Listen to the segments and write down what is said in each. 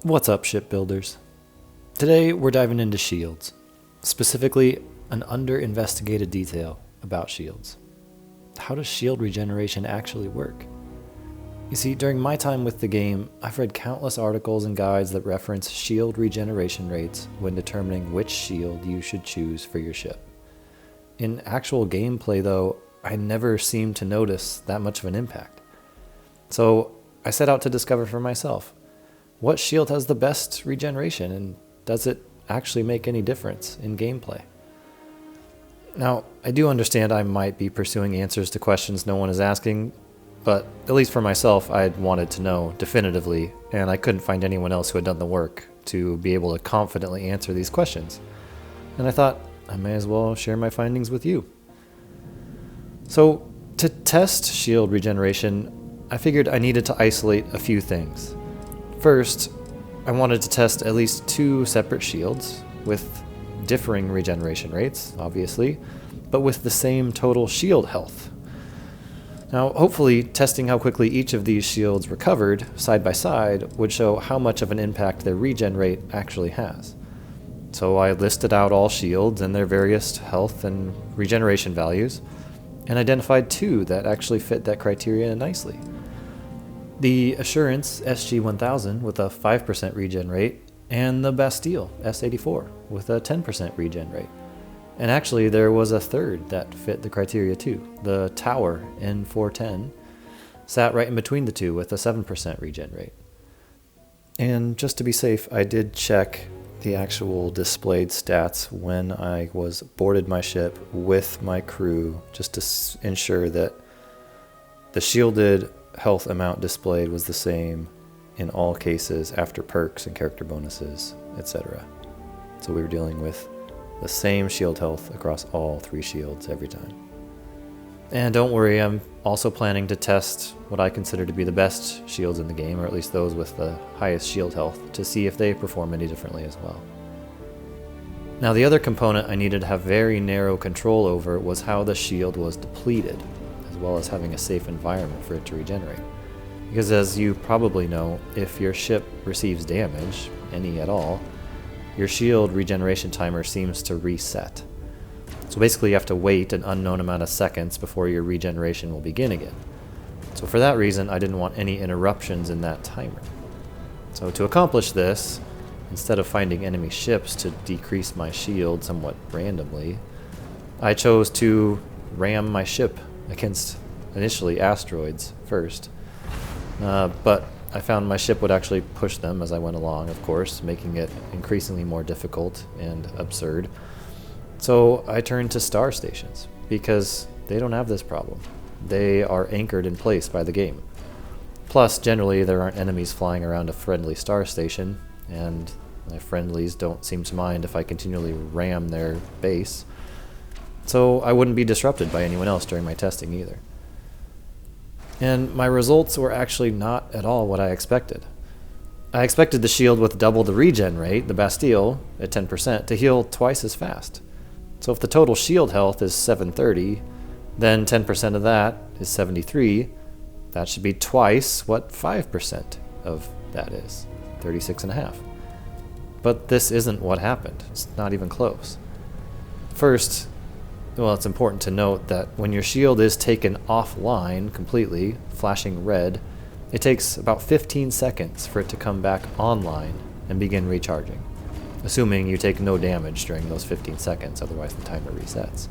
What's up, shipbuilders? Today we're diving into shields, specifically an under-investigated detail about shields. How does shield regeneration actually work? You see, during my time with the game, I've read countless articles and guides that reference shield regeneration rates when determining which shield you should choose for your ship. In actual gameplay though, I never seemed to notice that much of an impact. So I set out to discover for myself. What shield has the best regeneration, and does it actually make any difference in gameplay? Now, I do understand I might be pursuing answers to questions no one is asking, but at least for myself, I'd wanted to know definitively, and I couldn't find anyone else who had done the work to be able to confidently answer these questions. And I thought I may as well share my findings with you. So, to test shield regeneration, I figured I needed to isolate a few things. First, I wanted to test at least two separate shields with differing regeneration rates, obviously, but with the same total shield health. Now, hopefully, testing how quickly each of these shields recovered side by side would show how much of an impact their regen rate actually has. So I listed out all shields and their various health and regeneration values, and identified two that actually fit that criteria nicely. The Assurance SG-1000 with a 5% regen rate, and the Bastille S-84 with a 10% regen rate. And actually there was a third that fit the criteria too. The Tower N-410 sat right in between the two with a 7% regen rate. And just to be safe, I did check the actual displayed stats when I was boarded my ship with my crew, just to ensure that the shielded health amount displayed was the same in all cases after perks and character bonuses, etc. So we were dealing with the same shield health across all three shields every time. And don't worry, I'm also planning to test what I consider to be the best shields in the game, or at least those with the highest shield health, to see if they perform any differently as well. Now, the other component I needed to have very narrow control over was how the shield was depleted, as well as having a safe environment for it to regenerate. Because as you probably know, if your ship receives damage, any at all, your shield regeneration timer seems to reset. So basically you have to wait an unknown amount of seconds before your regeneration will begin again. So for that reason, I didn't want any interruptions in that timer. So to accomplish this, instead of finding enemy ships to decrease my shield somewhat randomly, I chose to ram my ship against initially asteroids first. But I found my ship would actually push them as I went along, of course, making it increasingly more difficult and absurd. So I turned to star stations, because they don't have this problem. They are anchored in place by the game. Plus, generally, there aren't enemies flying around a friendly star station, and my friendlies don't seem to mind if I continually ram their base. So I wouldn't be disrupted by anyone else during my testing either. And my results were actually not at all what I expected. I expected the shield with double the regen rate, the Bastille, at 10%, to heal twice as fast. So if the total shield health is 730, then 10% of that is 73. That should be twice what 5% of that is, 36.5. But this isn't what happened. It's not even close. First, well, it's important to note that when your shield is taken offline completely, flashing red, it takes about 15 seconds for it to come back online and begin recharging, assuming you take no damage during those 15 seconds, otherwise the timer resets.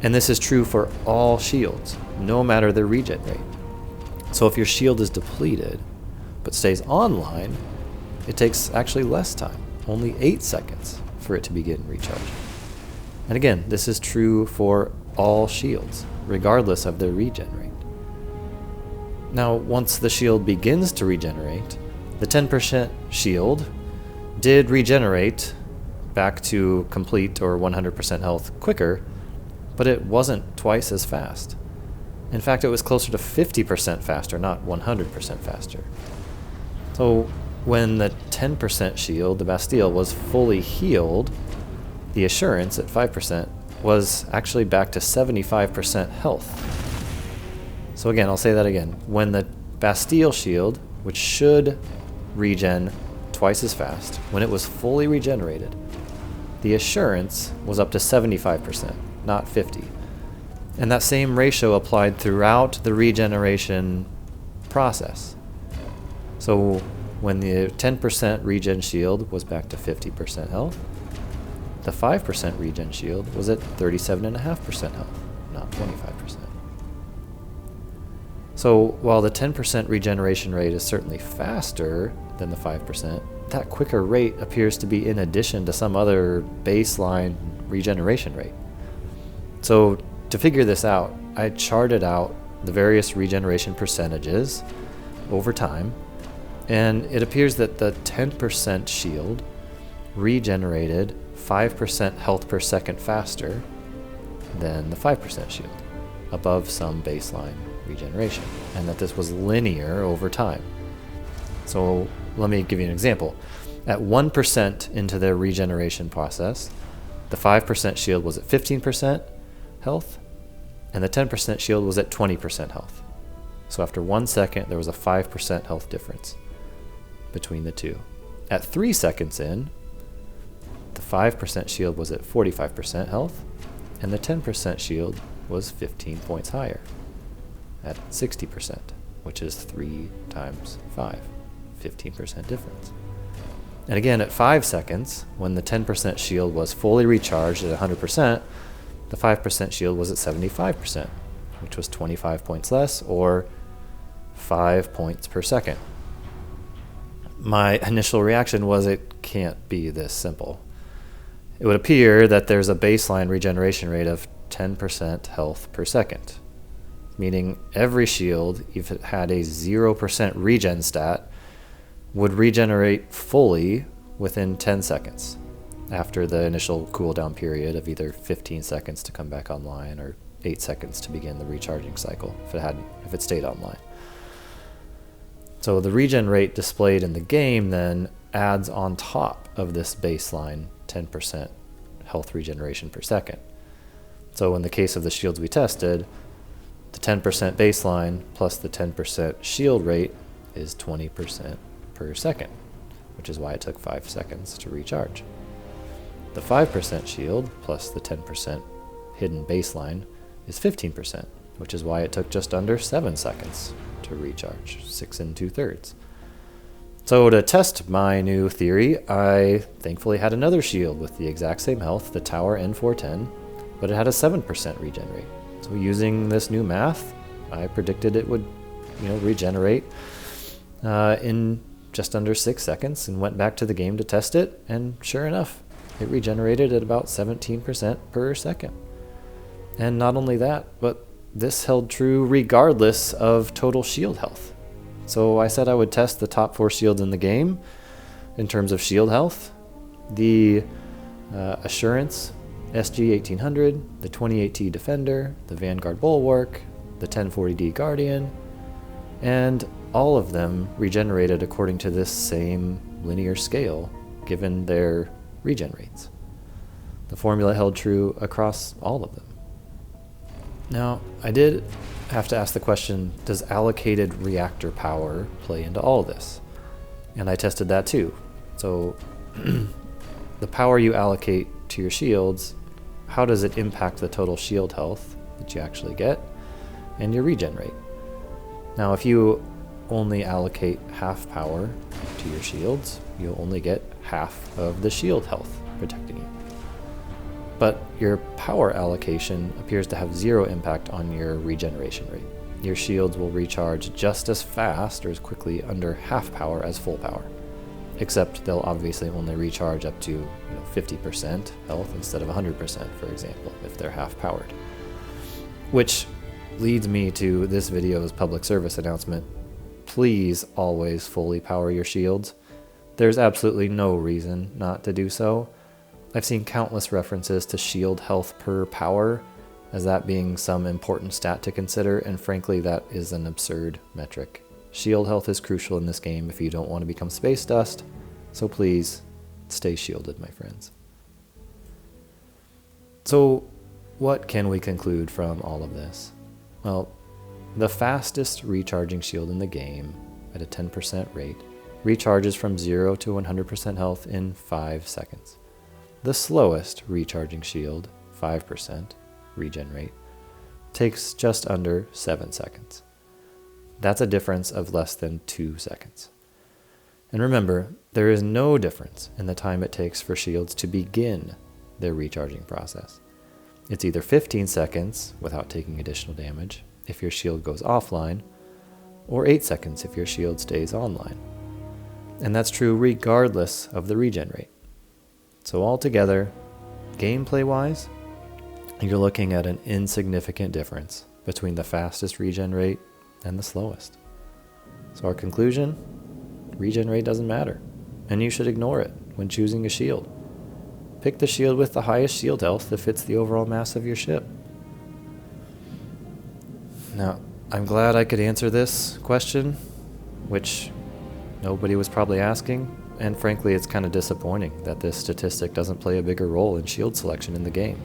And this is true for all shields, no matter their regen rate. So if your shield is depleted, but stays online, it takes actually less time, only 8 seconds, for it to begin recharging. And again, this is true for all shields, regardless of their regen rate. Now, once the shield begins to regenerate, the 10% shield did regenerate back to complete or 100% health quicker, but it wasn't twice as fast. In fact, it was closer to 50% faster, not 100% faster. So when the 10% shield, the Bastille, was fully healed, the Assurance at 5% was actually back to 75% health. So again, I'll say that again. When the Bastille shield, which should regen twice as fast when it was fully regenerated. The assurance was up to 75%, not 50%. And that same ratio applied throughout the regeneration process. So when the 10% regen shield was back to 50% health, the 5% regen shield was at 37.5% health, not 25%. So while the 10% regeneration rate is certainly faster than the 5%, that quicker rate appears to be in addition to some other baseline regeneration rate. So to figure this out, I charted out the various regeneration percentages over time, and it appears that the 10% shield regenerated 5% health per second faster than the 5% shield, above some baseline regeneration, and that this was linear over time. So let me give you an example. At 1% into their regeneration process, the 5% shield was at 15% health, and the 10% shield was at 20% health. So after 1 second, there was a 5% health difference between the two. At 3 seconds in, the 5% shield was at 45% health, and the 10% shield was 15 points higher at 60%, which is 3 times 5, 15% difference. And again, at 5 seconds, when the 10% shield was fully recharged at 100%, the 5% shield was at 75%, which was 25 points less, or 5 points per second. My initial reaction was it can't be this simple. It would appear that there's a baseline regeneration rate of 10% health per second, meaning every shield, if it had a 0% regen stat, would regenerate fully within 10 seconds after the initial cooldown period of either 15 seconds to come back online or 8 seconds to begin the recharging cycle if it stayed online. So the regen rate displayed in the game then adds on top of this baseline 10% health regeneration per second. So in the case of the shields we tested, the 10% baseline plus the 10% shield rate is 20% per second, which is why it took 5 seconds to recharge. The 5% shield plus the 10% hidden baseline is 15%, which is why it took just under 7 seconds to recharge, 6 2/3. So to test my new theory, I thankfully had another shield with the exact same health, the Tower N410, but it had a 7% regen rate. So using this new math, I predicted it would, regenerate in just under 6 seconds, and went back to the game to test it, and sure enough, it regenerated at about 17% per second. And not only that, but this held true regardless of total shield health. So I said I would test the top 4 shields in the game in terms of shield health. The Assurance SG-1800, the 28T Defender, the Vanguard Bulwark, the 1040D Guardian, and all of them regenerated according to this same linear scale, given their regen rates. The formula held true across all of them. Now, I did have to ask the question, does allocated reactor power play into all this? And I tested that too. So the power you allocate to your shields, how does it impact the total shield health that you actually get and your regen rate? Now, if you only allocate half power to your shields, you'll only get half of the shield health protecting you. But your power allocation appears to have 0 impact on your regeneration rate. Your shields will recharge just as fast or as quickly under half power as full power, except they'll obviously only recharge up to 50% health instead of 100%, for example, if they're half powered. Which leads me to this video's public service announcement. Please always fully power your shields. There's absolutely no reason not to do so. I've seen countless references to shield health per power as that being some important stat to consider, and frankly that is an absurd metric. Shield health is crucial in this game if you don't want to become space dust, so please stay shielded, my friends. So what can we conclude from all of this? Well, the fastest recharging shield in the game at a 10% rate recharges from 0 to 100% health in 5 seconds. The slowest recharging shield, 5% regen rate, takes just under 7 seconds. That's a difference of less than 2 seconds. And remember, there is no difference in the time it takes for shields to begin their recharging process. It's either 15 seconds without taking additional damage if your shield goes offline, or 8 seconds if your shield stays online. And that's true regardless of the regen rate. So altogether, gameplay-wise, you're looking at an insignificant difference between the fastest regen rate and the slowest. So our conclusion, regen rate doesn't matter, and you should ignore it when choosing a shield. Pick the shield with the highest shield health that fits the overall mass of your ship. Now, I'm glad I could answer this question, which nobody was probably asking, and frankly it's kind of disappointing that this statistic doesn't play a bigger role in shield selection in the game.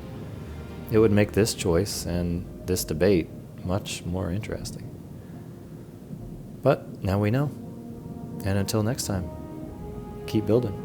It would make this choice and this debate much more interesting. But now we know. And until next time, keep building.